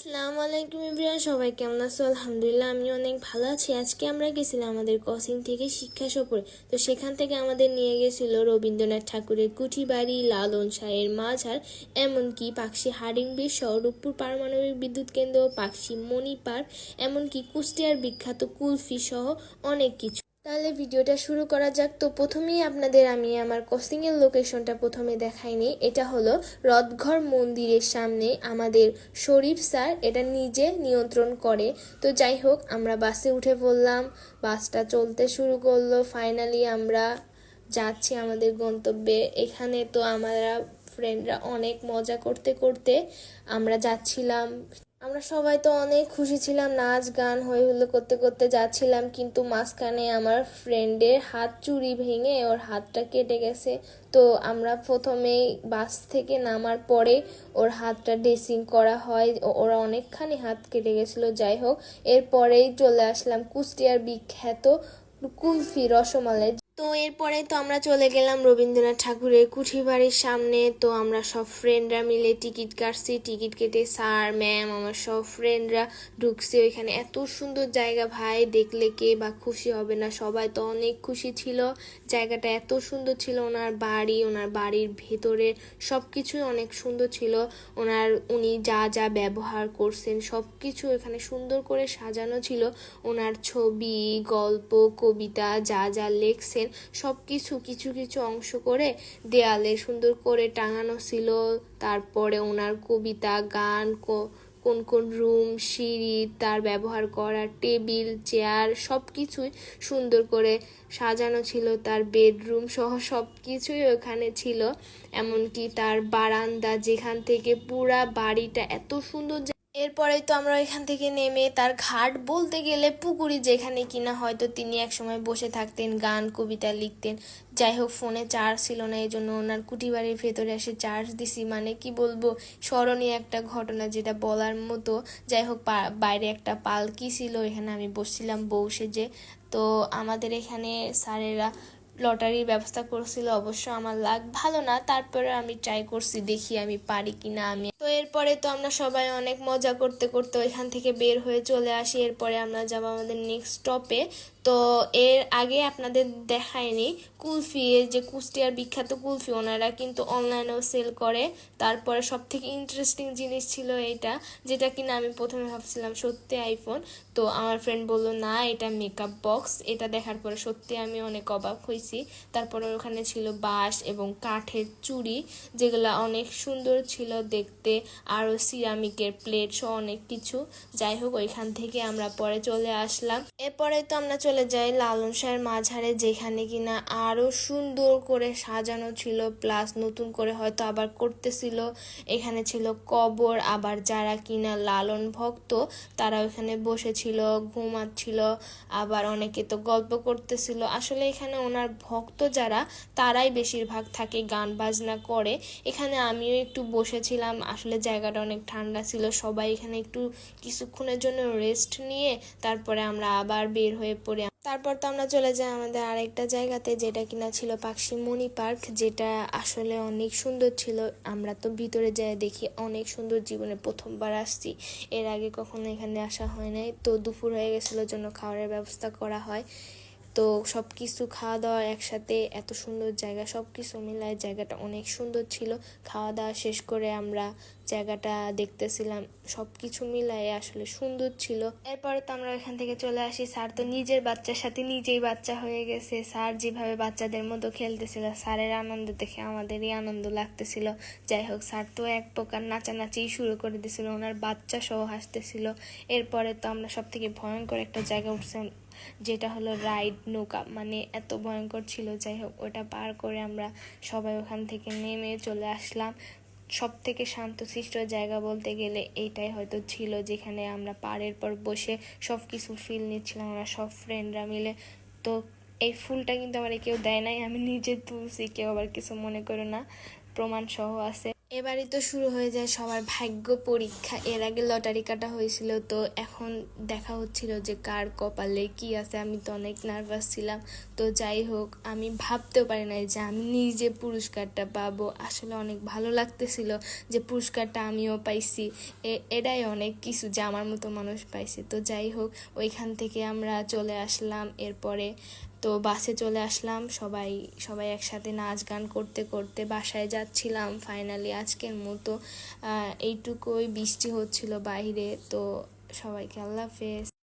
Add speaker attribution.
Speaker 1: আসসালামু আলাইকুম এভরিওয়ান, সবাই কেমন আছো? আলহামদুলিল্লাহ আমি অনেক ভালো আছি। আজকে আমরা গেছিলাম আমাদের কোচিং থেকে শিক্ষা সফরে। তো সেখান থেকে আমাদের নিয়ে গেছিল রবীন্দ্রনাথ ঠাকুরের কুঠিবাড়ি, লালন শাহের মাজার, এমনকি পাকশি হাডিংবির সহ রূপপুর পারমাণবিক বিদ্যুৎ কেন্দ্র, পাকশি মণি পার্ক, এমনকি কুষ্টিয়ার বিখ্যাত কুলফি সহ অনেক কিছু। তাহলে ভিডিওটা শুরু করা যাক। তো প্রথমেই আপনাদের আমি আমার কোচিংয়ের লোকেশনটা প্রথমে দেখাইনি। এটা হলো রথঘর মন্দিরের সামনে। আমাদের শরীফ স্যার এটা নিজে নিয়ন্ত্রণ করে। তো যাই হোক, আমরা বাসে উঠে পড়লাম, বাসটা চলতে শুরু করলো। ফাইনালি আমরা যাচ্ছি আমাদের গন্তব্যে। এখানে তো আমরা ফ্রেন্ডরা অনেক মজা করতে করতে আমরা যাচ্ছিলাম। আমরা সবাই তো অনেক খুশি ছিলাম, নাচ গান হই হুল্লো করতে করতে যাচ্ছিলাম, কিন্তু মাঝখানে আমার ফ্রেন্ডের হাত চুড়ি ভেঙে ওর হাতটা কেটে গেছে। তো আমরা প্রথমেই বাস থেকে নামার পরে ওর হাতটা ড্রেসিং করা হয়। ওরা অনেকখানি হাত কেটে গেছিলো। যাই হোক, এরপরেই চলে আসলাম কুষ্টিয়ার বিখ্যাত কুলফি রসমালাই। তো এরপরে তো আমরা চলে গেলাম রবীন্দ্রনাথ ঠাকুরের কুঠিবাড়ির সামনে। তো আমরা সব ফ্রেন্ডরা মিলে টিকিট কাটছি। টিকিট কেটে স্যার ম্যাম আমার সব ফ্রেন্ডরা ঢুকছে ওইখানে। এত সুন্দর জায়গা ভাই, দেখলে কে বা খুশি হবে না? সবাই তো অনেক খুশি ছিল। জায়গাটা এত সুন্দর ছিল। ওনার বাড়ির ভেতরে সব কিছুই অনেক সুন্দর ছিল। উনি যা যা ব্যবহার করছেন সব কিছু এখানে সুন্দর করে সাজানো ছিল। ওনার ছবি, গল্প, কবিতা যা যা লেখছেন সব কিছু কিছু কিছু অংশ করে দেয়ালে সুন্দর করে টাঙানো ছিল। তারপরে ওনার কবিতা, গান, কোন কোন রুম, সিঁড়ি, তার ব্যবহার করা টেবিল, চেয়ার সব কিছুই সুন্দর করে সাজানো ছিল। তার বেডরুম সহ সব কিছুই ওখানে ছিল। এমনকি তার বারান্দা, যেখান থেকে পুরা বাড়িটা এত সুন্দর। এরপরে তো আমরা এখান থেকে নেমে তার ঘাট বলতে গেলে পুকুরি, যেখানে কিনা হয়তো তিনি একসময় বসে থাকতেন, গান কবিতা লিখতেন। যাই হোক, ফোনে চার্জ ছিল না, এই জন্য ওনার কুঠিবাড়ির ভেতরে এসে চার্জ দিছি। মানে কি বলবো, স্মরণীয় একটা ঘটনা যেটা বলার মতো। যাই হোক, বাইরে একটা পালকি ছিল, এখানে আমি বসছিলাম বউ সেজে। তো আমাদের এখানে স্যারেরা লটারির ব্যবস্থা করছিল। অবশ্য আমার লাক ভালো না, তারপরে আমি ট্রাই করছি, দেখি আমি পারি কিনা। তো এরপরে তো আমরা সবাই অনেক মজা করতে করতে ওইখান থেকে বের হয়ে চলে আসি। এরপরে আমরা যাবো আমাদের নেক্সট স্টপে। তো এর আগে আপনাদের দেখায়নি কুলফি, যে কুষ্টিয়ার বিখ্যাত কুলফি, ওনারা কিন্তু অনলাইনেও সেল করে। তারপরে সব থেকে ইন্টারেস্টিং জিনিস ছিল এইটা, যেটা কিনা আমি প্রথমে ভাবছিলাম সত্যি আইফোন। তো আমার ফ্রেন্ড বলল না, এটা মেকআপ বক্স। এটা দেখার পরে সত্যি আমি অনেক অবাক হয়েছি। তারপরে ওখানে ছিল বাঁশ এবং কাঠের চুড়ি, যেগুলো অনেক সুন্দর ছিল দেখতে, আরও সিরামিকের প্লেট সহ অনেক কিছু। যাই হোক, ওইখান থেকে আমরা পরে চলে আসলাম। এরপরে তো আমরা চলে যাই লালন শাহের মাঝারে, যেখানে কিনা আরও সুন্দর করে সাজানো ছিল, প্লাস নতুন করে হয়তো আবার করতেছিল। এখানে ছিল কবর, আবার যারা কিনা লালন ভক্ত তারা ওখানে বসেছিল, ঘুমাচ্ছিল, আবার অনেকে তো গল্প করতেছিল। আসলে এখানে ওনার ভক্ত যারা, তারাই বেশিরভাগ থাকে, গান বাজনা করে। এখানে আমিও একটু বসেছিলাম। আসলে জায়গাটা অনেক ঠান্ডা ছিল। সবাই এখানে একটু কিছুক্ষণের জন্য রেস্ট নিয়ে তারপরে আমরা আবার বের হয়ে পড়ি। তারপর তো আমরা চলে যাই আমাদের আরেকটা জায়গাতে, যেটা কিনা ছিল পাকশি মণি পার্ক, যেটা আসলে অনেক সুন্দর ছিল। আমরা তো ভিতরে যাই দেখি অনেক সুন্দর, জীবনে প্রথমবার আসছি, এর আগে কখনো এখানে আসা হয় নাই। তো দুপুর হয়ে গেছিলো জন্য খাওয়ার ব্যবস্থা করা হয়। তো সব কিছু খাওয়া দাওয়া একসাথে, এত সুন্দর জায়গা, সব কিছু মিলায় জায়গাটা অনেক সুন্দর ছিল। খাওয়া দাওয়া শেষ করে আমরা জায়গাটা দেখতেছিলাম, সব কিছু মিলায় আসলে সুন্দর ছিল। এরপরে তো আমরা এখান থেকে চলে আসি। স্যার তো নিজের বাচ্চার সাথে নিজেই বাচ্চা হয়ে গেছে। স্যার যেভাবে বাচ্চাদের মতো খেলতেছিল, স্যারের আনন্দ দেখে আমাদেরই আনন্দ লাগতেছিল। যাই হোক, স্যার তো এক প্রকার নাচানাচি শুরু করে দিয়েছিল, ওনার বাচ্চা সহ হাসতেছিল। এরপরে তো আমরা সব থেকে ভয়ঙ্কর একটা জায়গা উঠছিলাম, যেটা হলো রাইড নৌকা, মানে এত ভয়ঙ্কর ছিল। যাই হোক, ওটা পার করে আমরা সবাই ওখান থেকে নেমে চলে আসলাম। সব থেকে শান্তশিষ্ট জায়গা বলতে গেলে এইটাই হয়তো ছিল, যেখানে আমরা পাড়ের পর বসে সব কিছু ফিল নিচ্ছিলাম আমরা সব ফ্রেন্ডরা মিলে। তো এই ফুলটা কিন্তু আমার কেউ দেয় নাই, আমি নিজে তুলছি, কেউ আবার কিছু মনে করো না, প্রমাণ সহ আছে। এবারই তো শুরু হয়ে যায় সবার ভাগ্য পরীক্ষা। এর আগে লটারি কাটা হয়েছিল, তো এখন দেখা হচ্ছিল যে কার কপালে কি আছে। আমি তো অনেক নার্ভাস ছিলাম। তো যাই হোক, আমি ভাবতেও পারি নাই যে আমি নিজে পুরস্কারটা পাবো। আসলে অনেক ভালো লাগতেছিল যে পুরস্কারটা আমিও পাইছি। এটাই অনেক কিছু যে আমার মতো মানুষ পাইছে। তো যাই হোক, ওইখান থেকে আমরা চলে আসলাম। এরপরে তো বাসে চলে আসলাম, সবাই সবাই একসাথে নাচ গান করতে করতে বাসায় যাচ্ছিলাম ফাইনালি। আজকের মতো এইটুকুই, বৃষ্টি হচ্ছিল বাইরে। তো সবাইকে আল্লাহ হাফেজ।